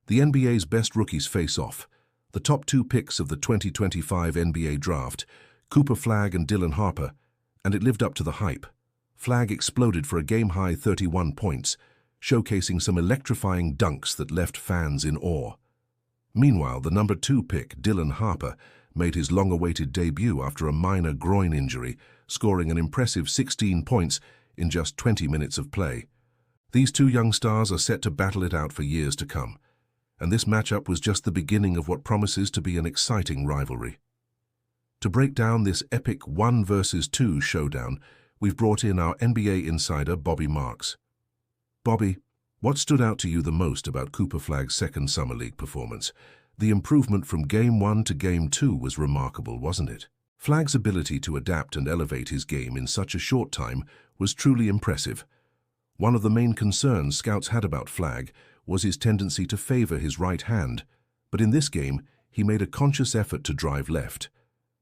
The NBA's best rookies face off. The top two picks of the 2025 NBA draft, Cooper Flagg and Dylan Harper, and it lived up to the hype. Flagg exploded for a game-high 31 points, showcasing some electrifying dunks that left fans in awe. Meanwhile, the number 2 pick, Dylan Harper, made his long-awaited debut after a minor groin injury, scoring an impressive 16 points in just 20 minutes of play. These two young stars are set to battle it out for years to come, and this matchup was just the beginning of what promises to be an exciting rivalry. To break down this epic 1 versus 2 showdown, we've brought in our NBA insider, Bobby Marks. Bobby, what stood out to you the most about Cooper Flagg's second Summer League performance? The improvement from Game 1 to Game 2 was remarkable, wasn't it? Flagg's ability to adapt and elevate his game in such a short time was truly impressive. One of the main concerns scouts had about Flagg was his tendency to favor his right hand, but in this game, he made a conscious effort to drive left.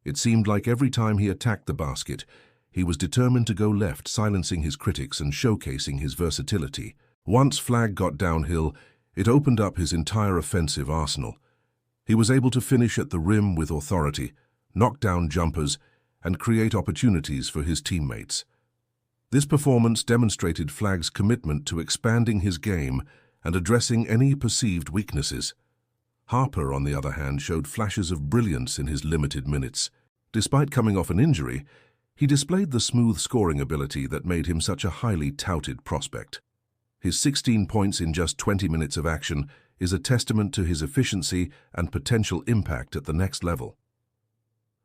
It seemed like every time he attacked the basket, he was determined to go left, silencing his critics and showcasing his versatility. Once Flagg got downhill, it opened up his entire offensive arsenal. He was able to finish at the rim with authority, knock down jumpers, and create opportunities for his teammates. This performance demonstrated Flagg's commitment to expanding his game and addressing any perceived weaknesses. Harper, on the other hand, showed flashes of brilliance in his limited minutes. Despite coming off an injury, he displayed the smooth scoring ability that made him such a highly touted prospect. His 16 points in just 20 minutes of action is a testament to his efficiency and potential impact at the next level.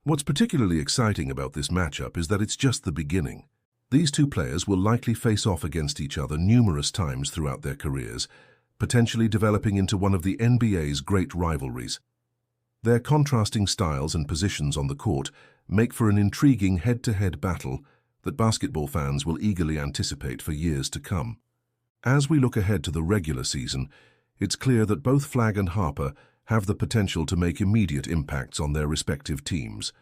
What's particularly exciting about this matchup is that it's just the beginning. These two players will likely face off against each other numerous times throughout their careers, potentially developing into one of the NBA's great rivalries. Their contrasting styles and positions on the court make for an intriguing head-to-head battle that basketball fans will eagerly anticipate for years to come. As we look ahead to the regular season, it's clear that both Flagg and Harper have the potential to make immediate impacts on their respective teams.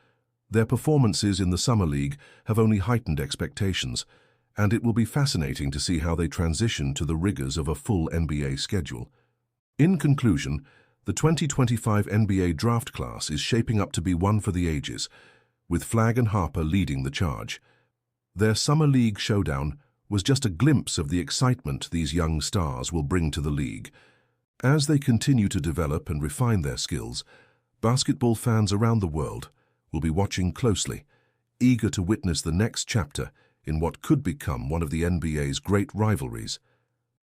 Their performances in the Summer League have only heightened expectations, and it will be fascinating to see how they transition to the rigors of a full NBA schedule. In conclusion, the 2025 NBA draft class is shaping up to be one for the ages, with Flagg and Harper leading the charge. Their Summer League showdown was just a glimpse of the excitement these young stars will bring to the league. As they continue to develop and refine their skills, basketball fans around the world will be watching closely, eager to witness the next chapter in what could become one of the NBA's great rivalries.